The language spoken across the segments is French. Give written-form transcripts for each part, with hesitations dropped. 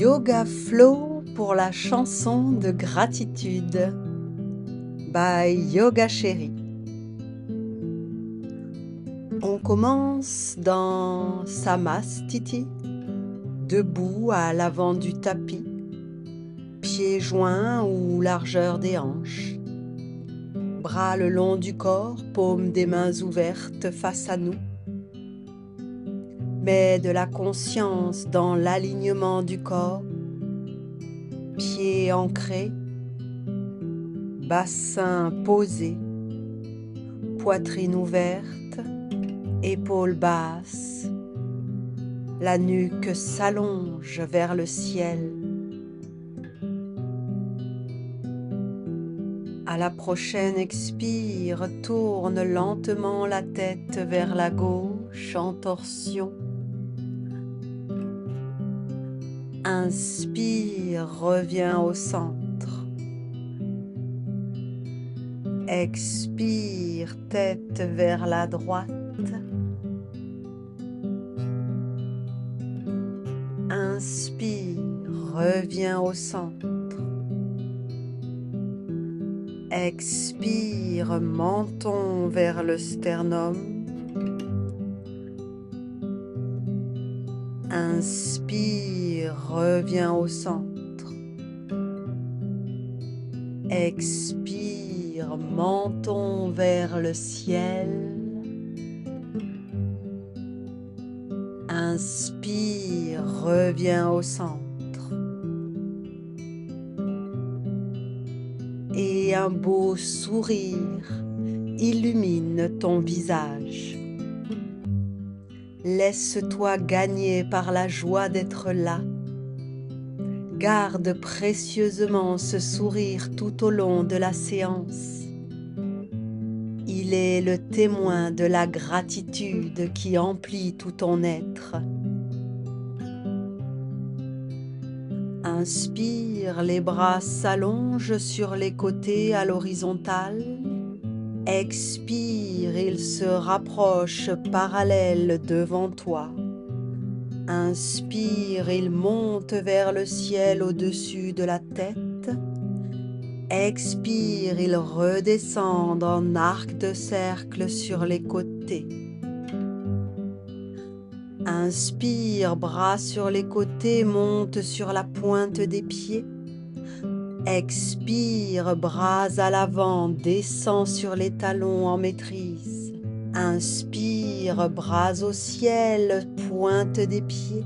Yoga Flow pour la chanson de gratitude by Yoga Chérie. On commence dans Samastiti, debout à l'avant du tapis, pieds joints ou largeur des hanches, bras le long du corps, paumes des mains ouvertes face à nous. Mets de la conscience dans l'alignement du corps, pieds ancrés, bassin posé, poitrine ouverte, épaules basses, la nuque s'allonge vers le ciel. À la prochaine expire, tourne lentement la tête vers la gauche en torsion. Inspire, reviens au centre. Expire, tête vers la droite. Inspire, reviens au centre. Expire, menton vers le sternum. Inspire, reviens au centre. Expire, menton vers le ciel. Inspire, reviens au centre. Et un beau sourire illumine ton visage. Laisse-toi gagner par la joie d'être là. Garde précieusement ce sourire tout au long de la séance. Il est le témoin de la gratitude qui emplit tout ton être. Inspire, les bras s'allongent sur les côtés à l'horizontale. Expire, ils se rapprochent parallèles devant toi. Inspire, ils montent vers le ciel au-dessus de la tête. Expire, ils redescendent en arc de cercle sur les côtés. Inspire, bras sur les côtés, monte sur la pointe des pieds. Expire, bras à l'avant, descend sur les talons en maîtrise. Inspire, bras au ciel, pointe des pieds.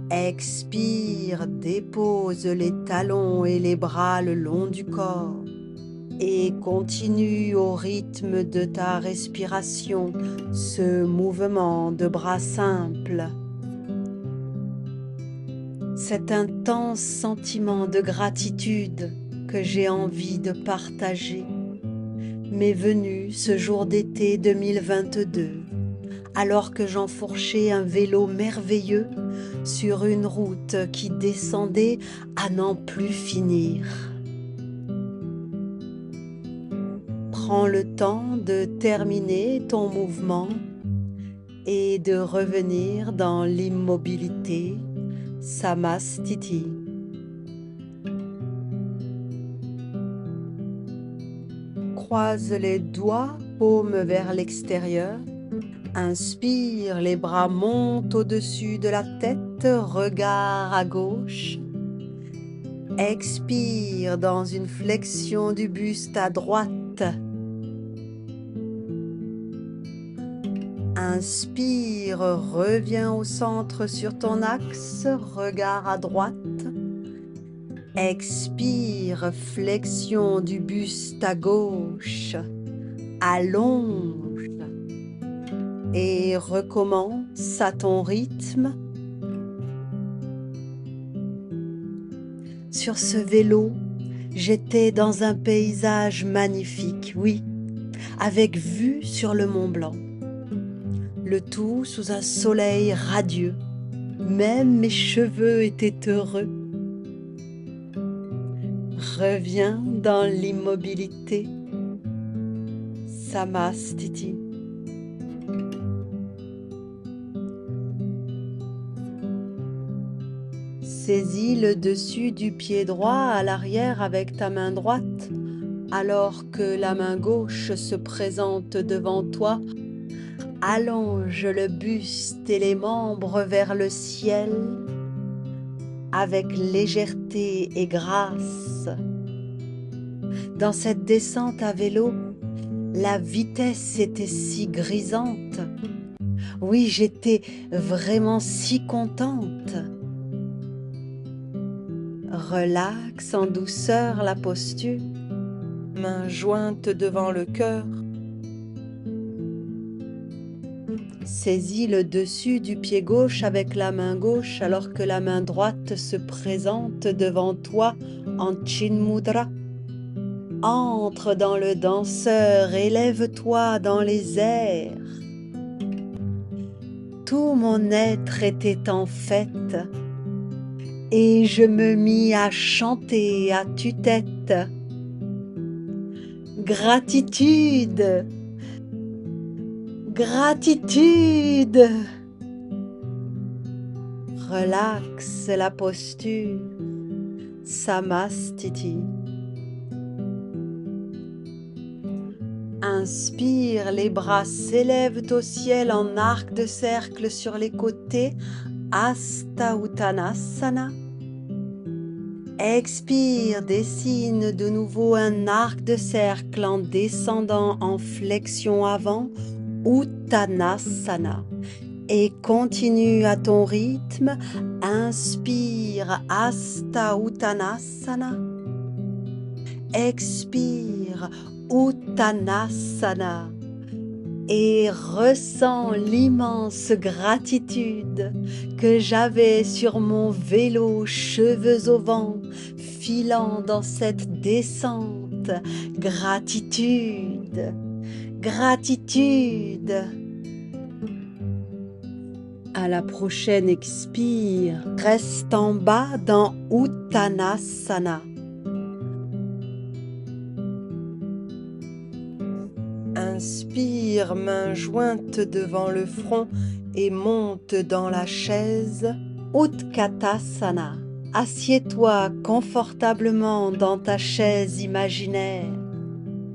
Expire, dépose les talons et les bras le long du corps. Et continue au rythme de ta respiration ce mouvement de bras simple. Cet intense sentiment de gratitude que j'ai envie de partager m'est venu ce jour d'été 2022, alors que j'enfourchais un vélo merveilleux sur une route qui descendait à n'en plus finir. Prends le temps de terminer ton mouvement et de revenir dans l'immobilité Samastiti. Croise les doigts, paumes vers l'extérieur. Inspire, les bras montent au-dessus de la tête, regard à gauche. Expire dans une flexion du buste à droite. Inspire, reviens au centre sur ton axe, regard à droite. Expire, flexion du buste à gauche, allonge. Et recommence à ton rythme. Sur ce vélo, j'étais dans un paysage magnifique, oui, avec vue sur le Mont Blanc. Le tout sous un soleil radieux. Même mes cheveux étaient heureux. Reviens dans l'immobilité. Samastiti. Saisis le dessus du pied droit à l'arrière avec ta main droite, alors que la main gauche se présente devant toi. Allonge le buste et les membres vers le ciel avec légèreté et grâce. Dans cette descente à vélo, la vitesse était si grisante. Oui, j'étais vraiment si contente. Relaxe en douceur la posture, mains jointes devant le cœur. Saisis le dessus du pied gauche avec la main gauche alors que la main droite se présente devant toi en Chin Mudra. Entre dans le danseur, élève-toi dans les airs. Tout mon être était en fête et je me mis à chanter à tue-tête. Gratitude, gratitude. Relaxe la posture, Samastiti. Inspire, les bras s'élèvent au ciel en arc de cercle sur les côtés, Hasta Uttanasana. Expire, dessine de nouveau un arc de cercle en descendant en flexion avant, Uttanasana. Et continue à ton rythme. Inspire, Hasta Uttanasana. Expire, Uttanasana. Et ressens l'immense gratitude que j'avais sur mon vélo, cheveux au vent, filant dans cette descente. Gratitude, gratitude. À la prochaine expire, reste en bas dans Uttanasana. Inspire, main jointe devant le front et monte dans la chaise. Utkatasana. Assieds-toi confortablement dans ta chaise imaginaire.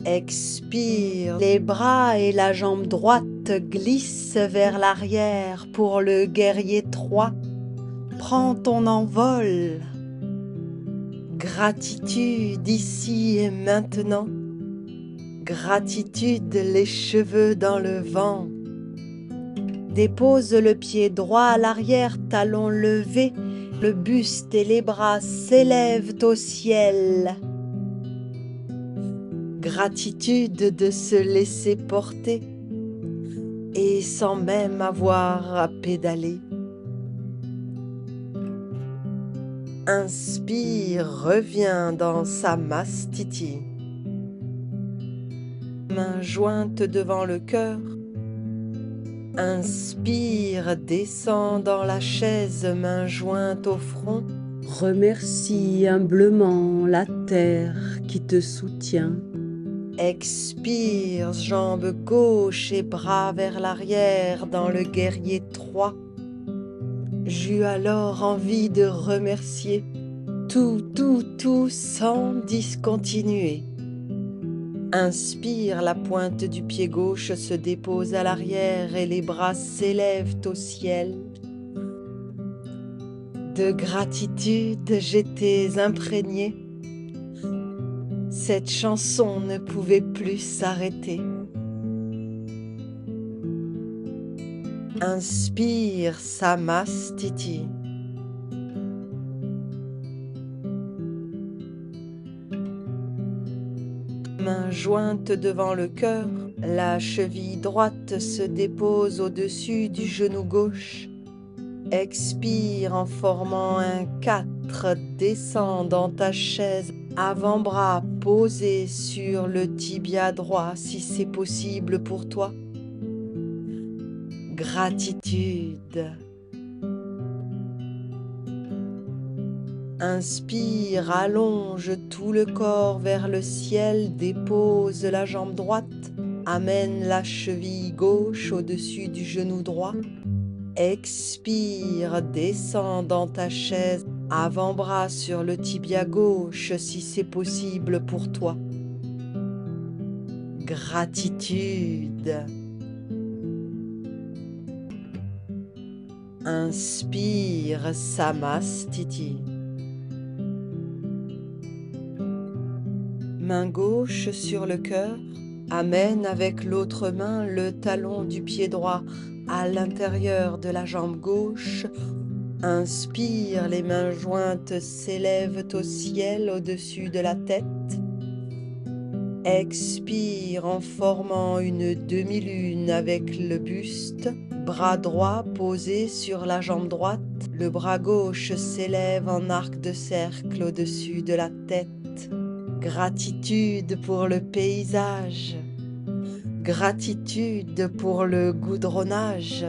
Expire, les bras et la jambe droite glissent vers l'arrière pour le guerrier 3. Prends ton envol. Gratitude ici et maintenant. Gratitude, les cheveux dans le vent. Dépose le pied droit à l'arrière, talon levé, le buste et les bras s'élèvent au ciel. Gratitude de se laisser porter et sans même avoir à pédaler. Inspire, reviens dans Samastiti. Main jointe devant le cœur. Inspire, descends dans la chaise, main jointe au front. Remercie humblement la terre qui te soutient. Expire, jambe gauche et bras vers l'arrière dans le guerrier 3. J'eus alors envie de remercier tout sans discontinuer. Inspire, la pointe du pied gauche se dépose à l'arrière et les bras s'élèvent au ciel. De gratitude, j'étais imprégnée. Cette chanson ne pouvait plus s'arrêter. Inspire, Samastiti. Main jointe devant le cœur, la cheville droite se dépose au-dessus du genou gauche. Expire en formant un 4, descends dans ta chaise, avant-bras posé sur le tibia droit si c'est possible pour toi. Gratitude. Inspire, allonge tout le corps vers le ciel, dépose la jambe droite, amène la cheville gauche au-dessus du genou droit. Expire, descends dans ta chaise, Avant-bras sur le tibia gauche si c'est possible pour toi. Gratitude. Inspire Samastiti. Main gauche sur le cœur, amène avec l'autre main le talon du pied droit à l'intérieur de la jambe gauche. Inspire, les mains jointes s'élèvent au ciel au-dessus de la tête. Expire en formant une demi-lune avec le buste, bras droit posé sur la jambe droite. Le bras gauche s'élève en arc de cercle au-dessus de la tête. Gratitude pour le paysage, gratitude pour le goudronnage,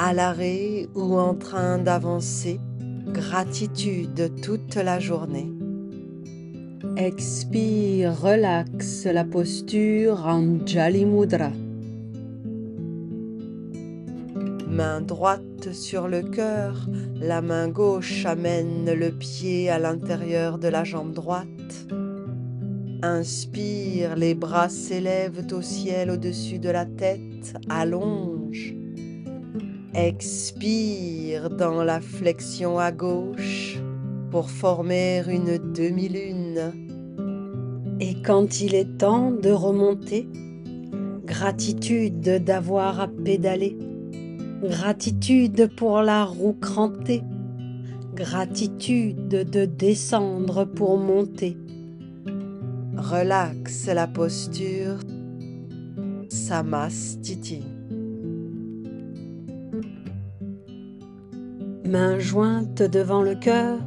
à l'arrêt ou en train d'avancer, gratitude toute la journée. Expire, relaxe la posture Anjali Mudra. Main droite sur le cœur, la main gauche amène le pied à l'intérieur de la jambe droite. Inspire, les bras s'élèvent au ciel au-dessus de la tête, allonge. Expire dans la flexion à gauche pour former une demi-lune. Et quand il est temps de remonter, gratitude d'avoir à pédaler, gratitude pour la roue crantée, gratitude de descendre pour monter. Relaxe la posture Samastiti. Mains jointes devant le cœur.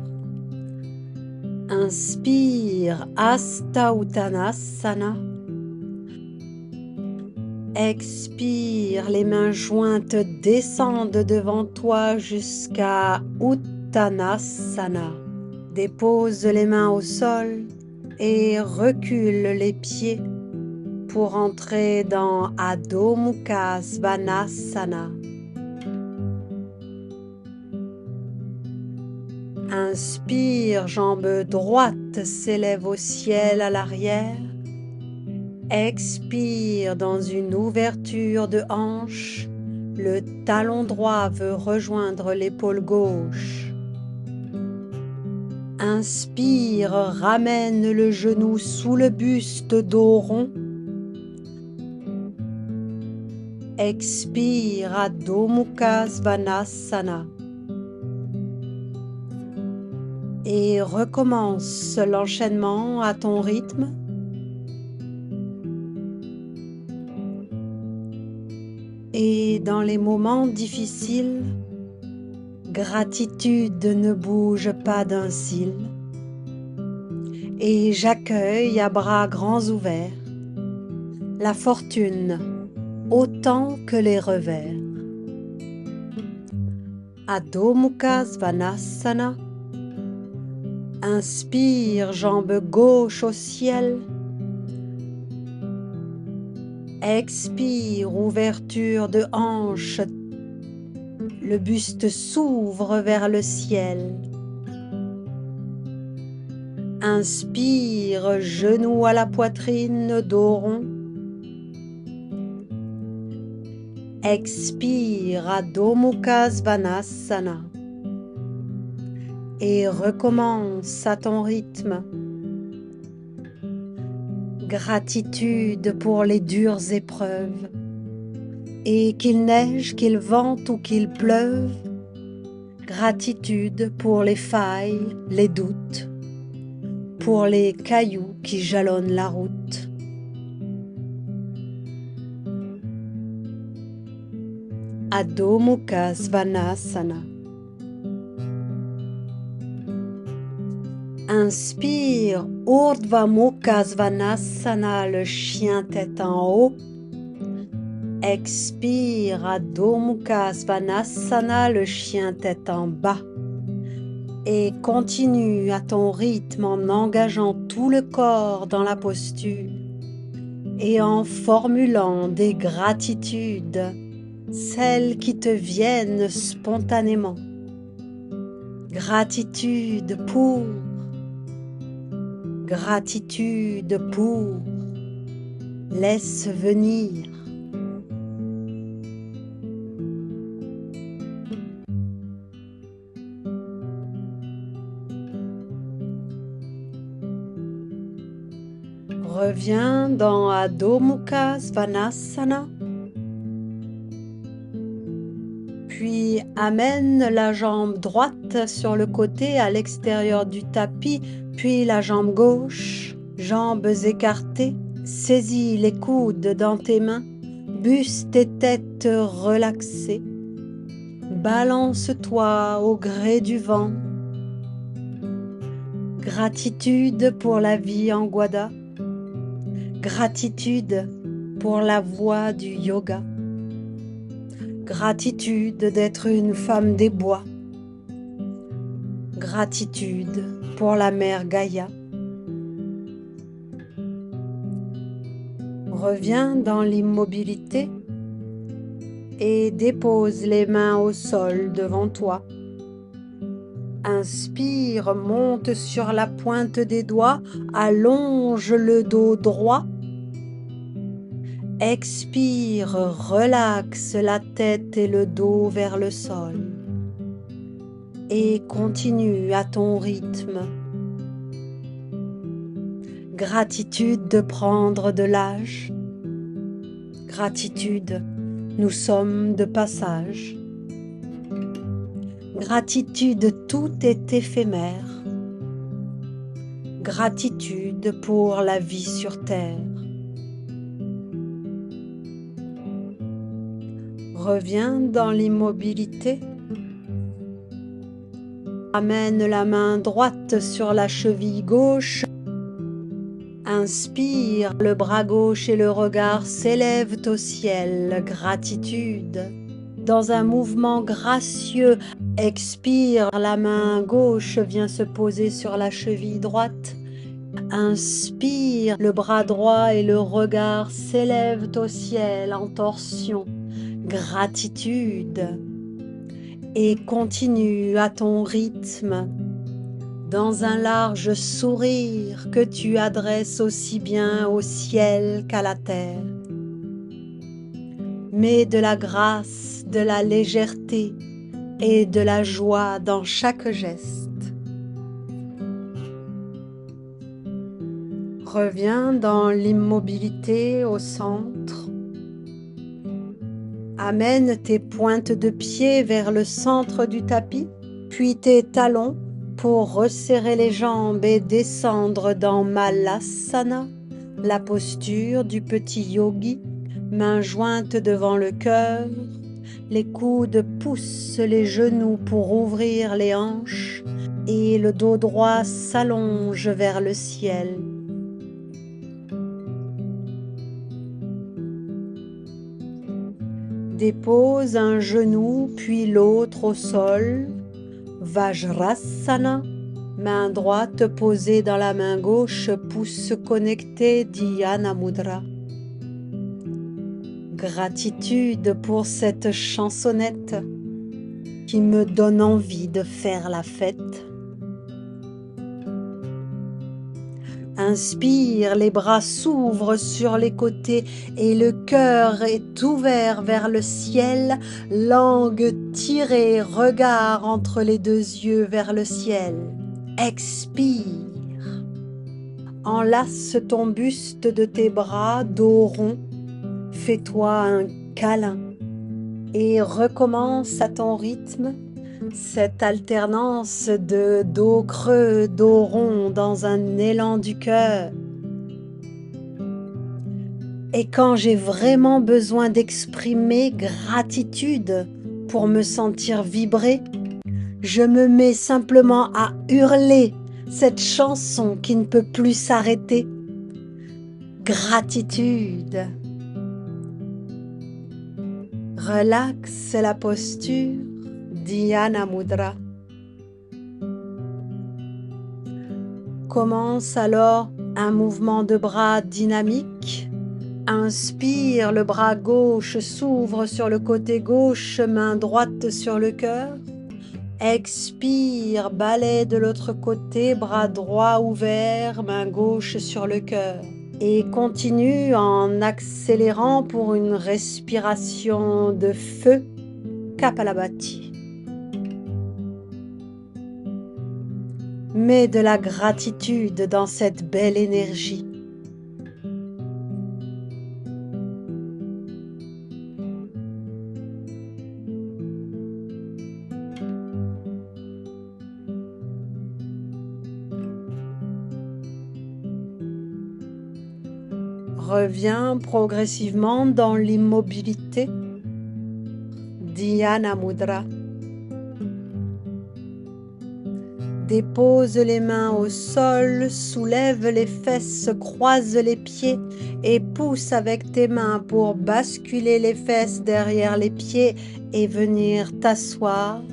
Inspire Hasta Uttanasana. Expire, les mains jointes descendent devant toi jusqu'à Uttanasana. Dépose les mains au sol et recule les pieds pour entrer dans Adho Mukha Svanasana. Inspire, jambe droite s'élève au ciel à l'arrière. Expire dans une ouverture de hanche. Le talon droit veut rejoindre l'épaule gauche. Inspire, ramène le genou sous le buste, dos rond. Expire, Adho Mukha Svanasana. Et recommence l'enchaînement à ton rythme. Et dans les moments difficiles, gratitude ne bouge pas d'un cil. Et j'accueille à bras grands ouverts la fortune autant que les revers. Adho Mukha Svanasana. Inspire, jambe gauche au ciel. Expire, ouverture de hanche. Le buste s'ouvre vers le ciel. Inspire, genou à la poitrine, dos rond. Expire, Adho Mukha Svanasana. Et recommence à ton rythme. Gratitude pour les dures épreuves. Et qu'il neige, qu'il vente ou qu'il pleuve. Gratitude pour les failles, les doutes. Pour les cailloux qui jalonnent la route. Adho Mukha Svanasana. Inspire, Urdhva Mukha Svanasana, le chien tête en haut. Expire, Adho Mukha Svanasana, le chien tête en bas. Et continue à ton rythme en engageant tout le corps dans la posture et en formulant des gratitudes, celles qui te viennent spontanément. Gratitude pour, gratitude pour, laisse venir. Reviens dans Adho Mukha Svanasana, puis amène la jambe droite sur le côté à l'extérieur du tapis, puis la jambe gauche, jambes écartées, saisis les coudes dans tes mains, buste et tête relaxées, balance-toi au gré du vent. Gratitude pour la vie en Gwada. Gratitude pour la voie du yoga. Gratitude d'être une femme des bois. Gratitude pour la mère Gaïa. Reviens dans l'immobilité et dépose les mains au sol devant toi. Inspire, monte sur la pointe des doigts, allonge le dos droit. Expire, relaxe la tête et le dos vers le sol. Et continue à ton rythme. Gratitude de prendre de l'âge. Gratitude, nous sommes de passage. Gratitude, tout est éphémère. Gratitude pour la vie sur terre. Reviens dans l'immobilité. Amène la main droite sur la cheville gauche. Inspire, le bras gauche et le regard s'élèvent au ciel. Gratitude. Dans un mouvement gracieux, expire, la main gauche vient se poser sur la cheville droite. Inspire, le bras droit et le regard s'élèvent au ciel en torsion. Gratitude. Et continue à ton rythme, dans un large sourire que tu adresses aussi bien au ciel qu'à la terre. Mets de la grâce, de la légèreté et de la joie dans chaque geste. Reviens dans l'immobilité au centre. Amène tes pointes de pied vers le centre du tapis, puis tes talons pour resserrer les jambes et descendre dans Malasana, la posture du petit yogi, mains jointes devant le cœur, les coudes poussent les genoux pour ouvrir les hanches et le dos droit s'allonge vers le ciel. Dépose un genou puis l'autre au sol, Vajrasana, main droite posée dans la main gauche, pouce connecté, Dhyana Mudra. Gratitude pour cette chansonnette qui me donne envie de faire la fête. Inspire, les bras s'ouvrent sur les côtés et le cœur est ouvert vers le ciel, langue tirée, regard entre les deux yeux vers le ciel. Expire. Enlace ton buste de tes bras, dos rond, fais-toi un câlin et recommence à ton rythme. Cette alternance de dos creux, dos rond dans un élan du cœur. Et quand j'ai vraiment besoin d'exprimer gratitude pour me sentir vibrer, je me mets simplement à hurler cette chanson qui ne peut plus s'arrêter. Gratitude. Relaxe la posture. Dhyana Mudra. Commence alors un mouvement de bras dynamique. Inspire, le bras gauche s'ouvre sur le côté gauche, main droite sur le cœur. Expire, balai de l'autre côté, bras droit ouvert, main gauche sur le cœur. Et continue en accélérant pour une respiration de feu, Kapalabhati. Mets de la gratitude dans cette belle énergie. Reviens progressivement dans l'immobilité, Dhyana Mudra. Dépose les mains au sol, soulève les fesses, croise les pieds et pousse avec tes mains pour basculer les fesses derrière les pieds et venir t'asseoir,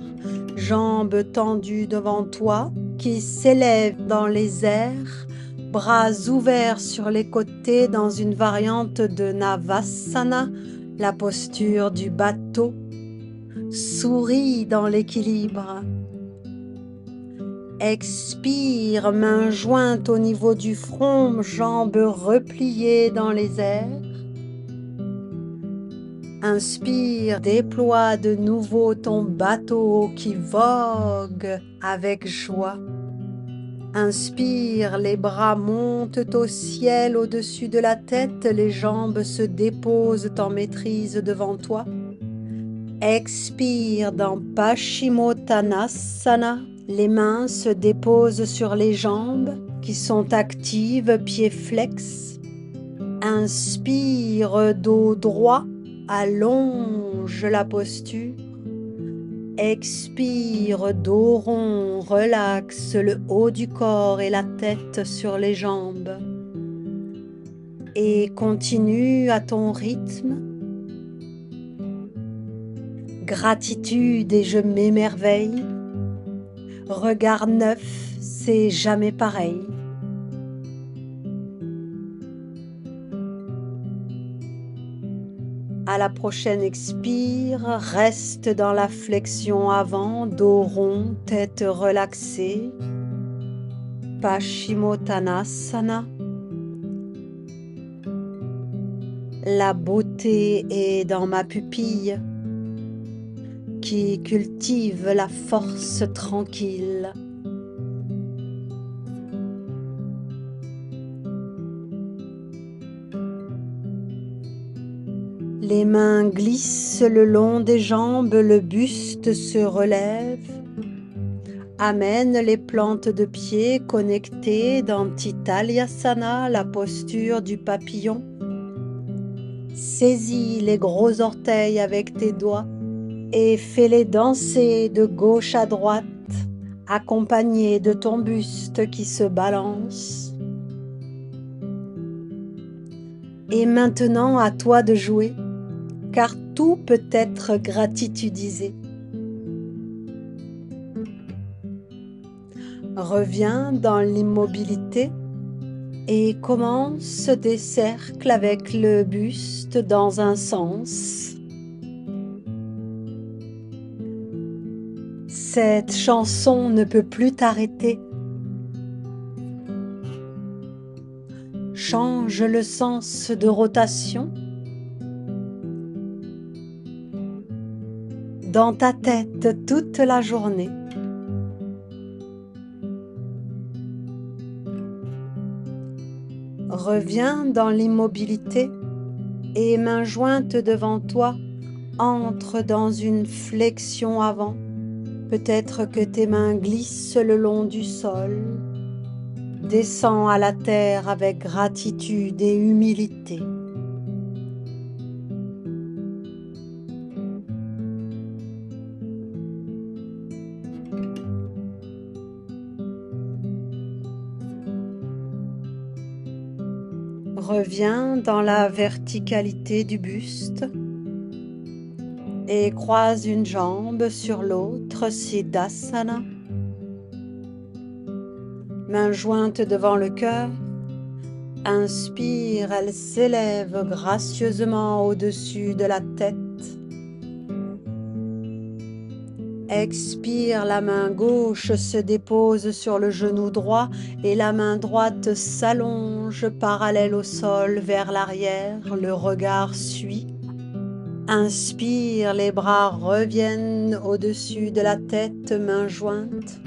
jambes tendues devant toi, qui s'élèvent dans les airs, bras ouverts sur les côtés dans une variante de Navasana, la posture du bateau. Souris dans l'équilibre. Expire, mains jointes au niveau du front, jambes repliées dans les airs. Inspire, déploie de nouveau ton bateau qui vogue avec joie. Inspire, les bras montent au ciel au-dessus de la tête, les jambes se déposent en maîtrise devant toi. Expire dans Paschimottanasana. Les mains se déposent sur les jambes qui sont actives, pieds flex. Inspire, dos droit, allonge la posture. Expire, dos rond, relaxe le haut du corps et la tête sur les jambes. Et continue à ton rythme. Gratitude et je m'émerveille. Regard neuf, c'est jamais pareil. À la prochaine expire, reste dans la flexion avant, dos rond, tête relaxée. Paschimottanasana. La beauté est dans ma pupille qui cultive la force tranquille. Les mains glissent le long des jambes, le buste se relève. Amène les plantes de pied connectées dans Titalyasana, la posture du papillon. Saisis les gros orteils avec tes doigts et fais-les danser de gauche à droite, accompagnés de ton buste qui se balance. Et maintenant à toi de jouer, car tout peut être gratitudisé. Reviens dans l'immobilité et commence des cercles avec le buste dans un sens. Cette chanson ne peut plus t'arrêter. Change le sens de rotation. Dans ta tête toute la journée. Reviens dans l'immobilité et mains jointes devant toi, entre dans une flexion avant. Peut-être que tes mains glissent le long du sol. Descends à la terre avec gratitude et humilité. Reviens dans la verticalité du buste et croise une jambe sur l'autre, Siddhasana. Main jointe devant le cœur. Inspire, elle s'élève gracieusement au-dessus de la tête. Expire, la main gauche se dépose sur le genou droit et la main droite s'allonge parallèle au sol vers l'arrière, le regard suit. Inspire, les bras reviennent au-dessus de la tête, main jointe.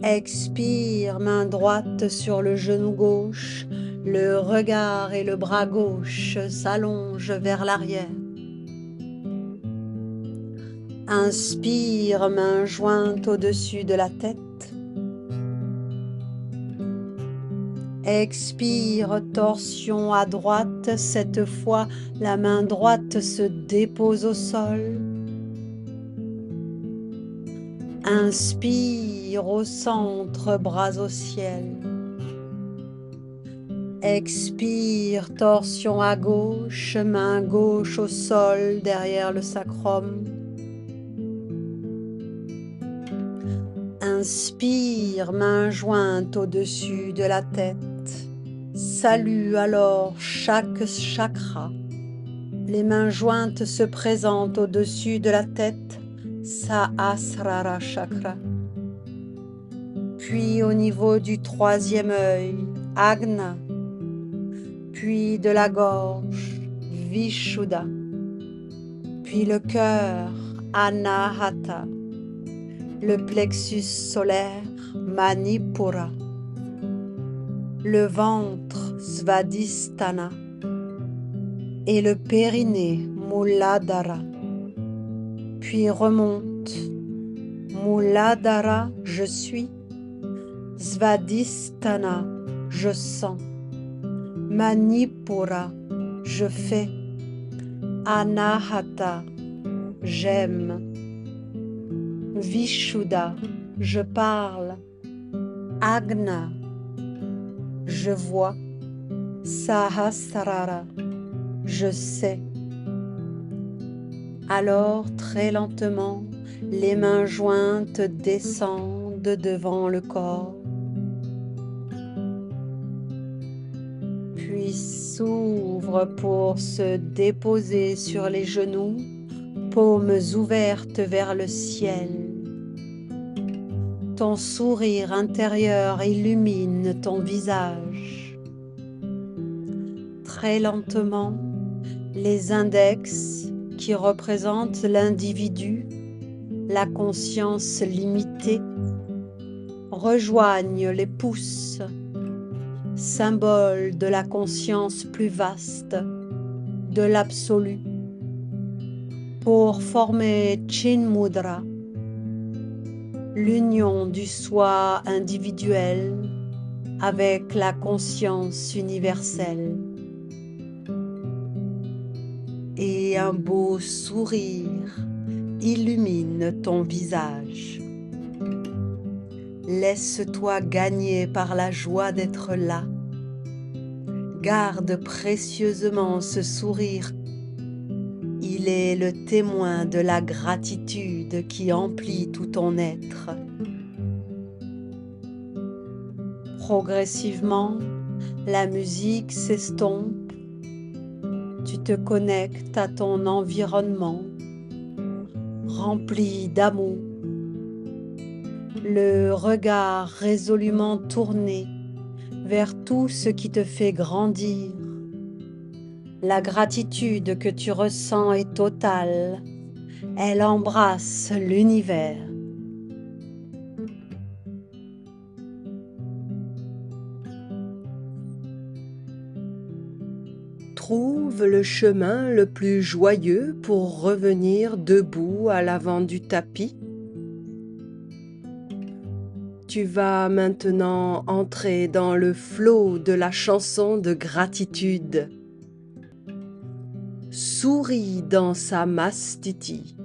Expire, main droite sur le genou gauche, le regard et le bras gauche s'allongent vers l'arrière. Inspire, main jointe au-dessus de la tête. Expire, torsion à droite, cette fois la main droite se dépose au sol. Inspire au centre, bras au ciel. Expire, torsion à gauche, main gauche au sol derrière le sacrum. Inspire, main jointe au-dessus de la tête. Salue alors chaque chakra. Les mains jointes se présentent au-dessus de la tête, Sahasrara chakra. Puis au niveau du troisième œil, Agna. Puis de la gorge, Vishuddha. Puis le cœur, Anahata. Le plexus solaire, Manipura. Le ventre, Svadhisthana. Et le périnée, Muladhara. Puis remonte, Muladhara, je suis. Svadhisthana, je sens. Manipura, je fais. Anahata, j'aime. Vishuddha, je parle. Agna, je vois. Sahasrara, je sais. Alors, très lentement, les mains jointes descendent devant le corps, puis s'ouvrent pour se déposer sur les genoux, paumes ouvertes vers le ciel. Ton sourire intérieur illumine ton visage. Très lentement, les index qui représentent l'individu, la conscience limitée, rejoignent les pouces, symbole de la conscience plus vaste, de l'absolu, pour former Chinmudra, l'union du soi individuel avec la conscience universelle. Et un beau sourire illumine ton visage. Laisse-toi gagner par la joie d'être là. Garde précieusement ce sourire. Il est le témoin de la gratitude qui emplit tout ton être. Progressivement, la musique s'estompe. Tu te connectes à ton environnement, rempli d'amour, le regard résolument tourné vers tout ce qui te fait grandir. La gratitude que tu ressens est totale, elle embrasse l'univers. Trouve le chemin le plus joyeux pour revenir debout à l'avant du tapis. Tu vas maintenant entrer dans le flot de la chanson de gratitude. Souris dans sa mastiti.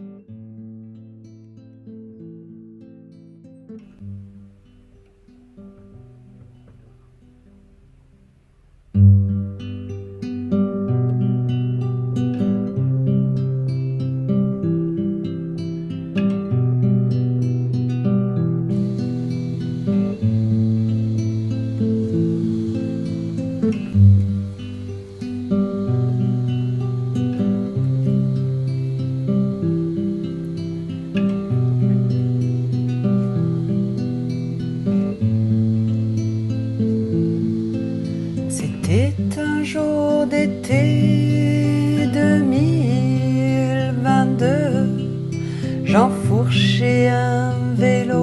j'enfourchais un vélo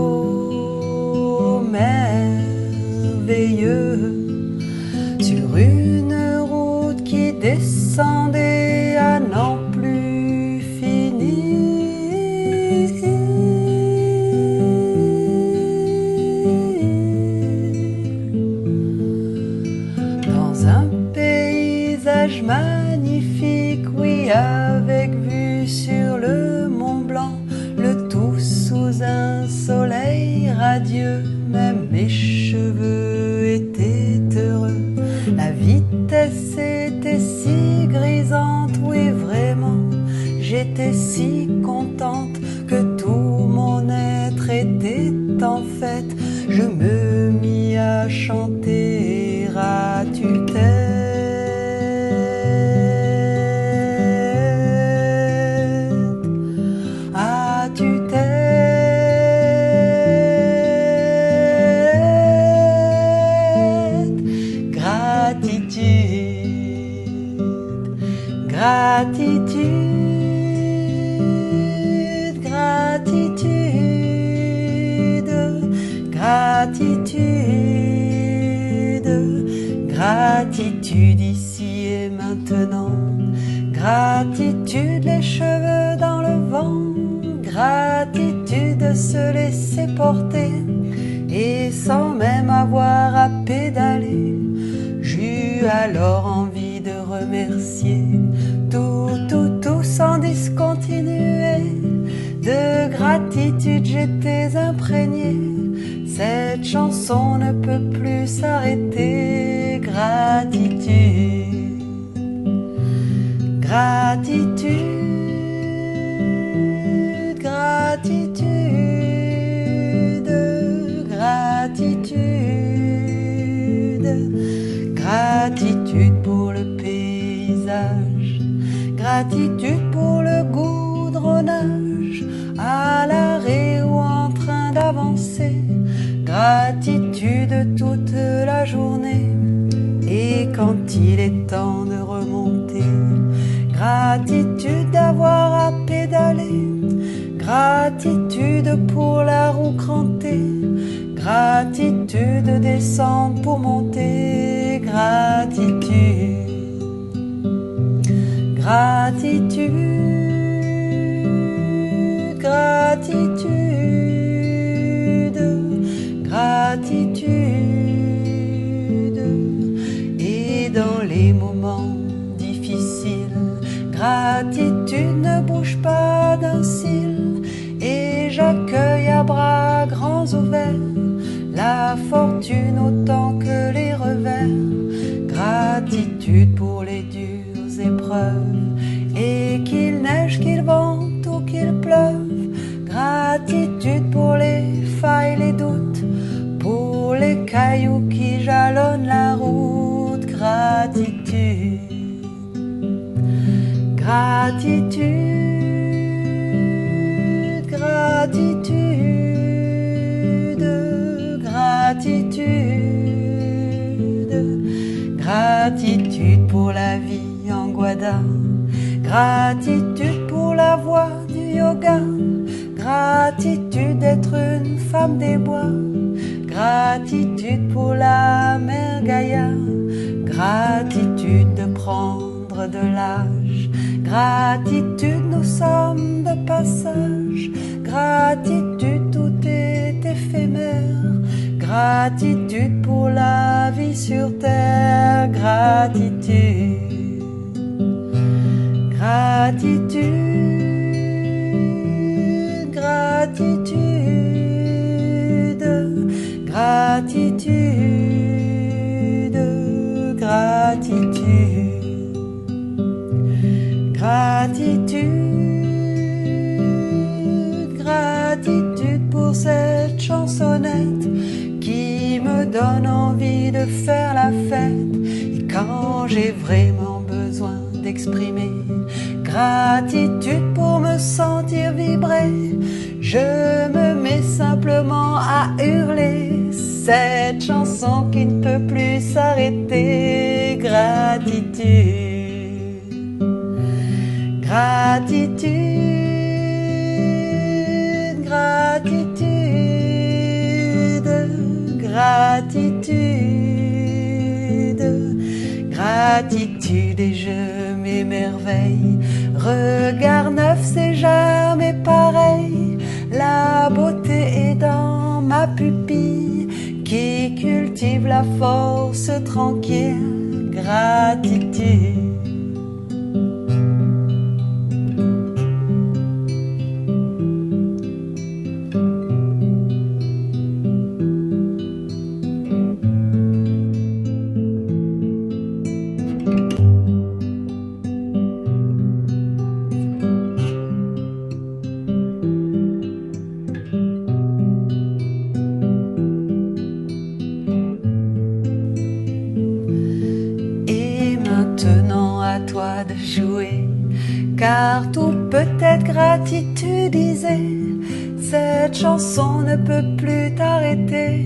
merveilleux sur une route qui descendait à n'en plus finir. Dans un paysage magnifique, oui, avec vue sur le Mont Blanc, le tout sous un soleil radieux. Même mes cheveux étaient heureux, la vitesse était si grisante, oui vraiment, j'étais si contente que tout mon être était en fête. Je me mis à chanter à tue-tête, à tue-tête. Gratitude, gratitude, gratitude, gratitude ici et maintenant. Gratitude, les cheveux dans le vent. Gratitude de se laisser porter et sans même avoir à pédaler. J'eus alors envie de remercier tout sans discontinuer. De gratitude j'étais imprégné, cette chanson ne peut plus s'arrêter. Gratitude, gratitude, gratitude, gratitude, gratitude pour le paysage, gratitude pour le goudronnage, à l'arrêt ou en train d'avancer, gratitude toute la journée, et quand il est temps de remonter, gratitude d'avoir à pédaler, gratitude pour la roue crantée, gratitude de descendre pour monter, gratitude. Gratitude, gratitude, gratitude. Et dans les moments difficiles, gratitude ne bouge pas d'un cil, et j'accueille à bras grands ouverts la fortune autant que les revers. Gratitude pour les durs épreuves, et qu'il neige, qu'il vente ou qu'il pleuve. Gratitude pour les failles, les doutes, pour les cailloux qui jalonnent la route. Gratitude, gratitude, gratitude, gratitude, gratitude pour la vie en Guada, gratitude pour la voie du yoga, gratitude d'être une femme des bois, gratitude pour la mer Gaïa, gratitude de prendre de l'âge, gratitude nous sommes de passage, gratitude tout est éphémère, gratitude pour la vie sur terre, gratitude. Gratitude, gratitude, gratitude, gratitude, gratitude, gratitude pour cette chansonnette qui me donne envie de faire la fête. Et quand j'ai vraiment besoin d'exprimer gratitude pour me sentir vibrer, je me mets simplement à hurler cette chanson qui ne peut plus s'arrêter. Gratitude, gratitude, Gratitude et je m'émerveille. Regard neuf, c'est jamais pareil. La beauté est dans ma pupille qui cultive la force tranquille. Gratitude. Maintenant à toi de jouer, car tout peut être gratitudisé. Cette chanson ne peut plus t'arrêter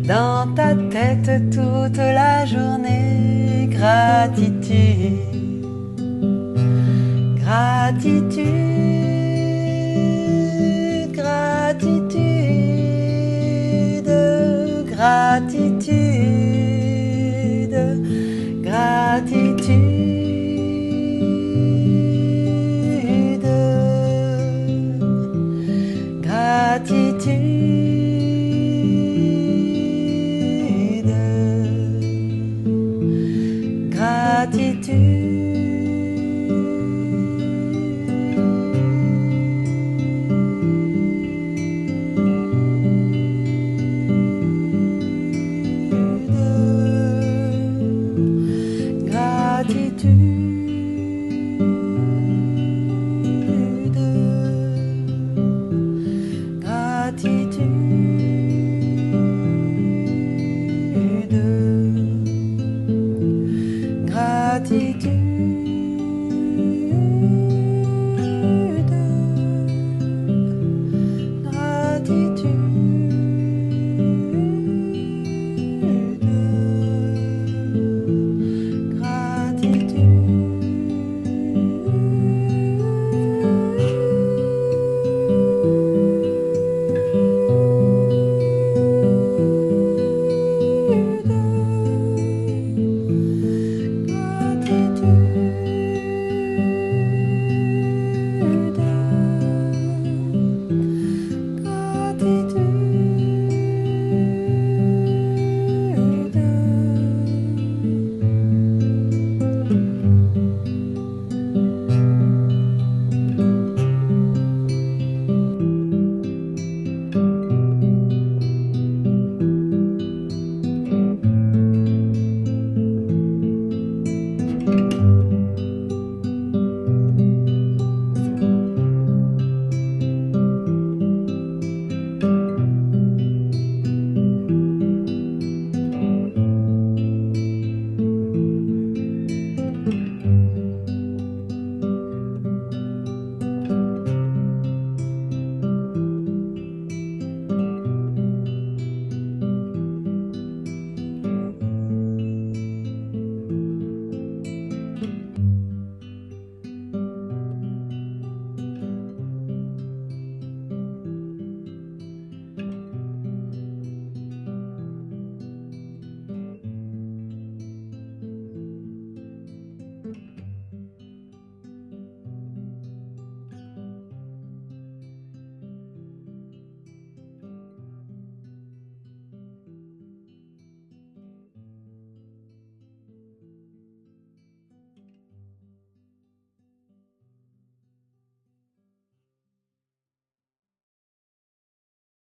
dans ta tête toute la journée. Gratitude, gratitude, gratitude, gratitude, gratitude, gratitude.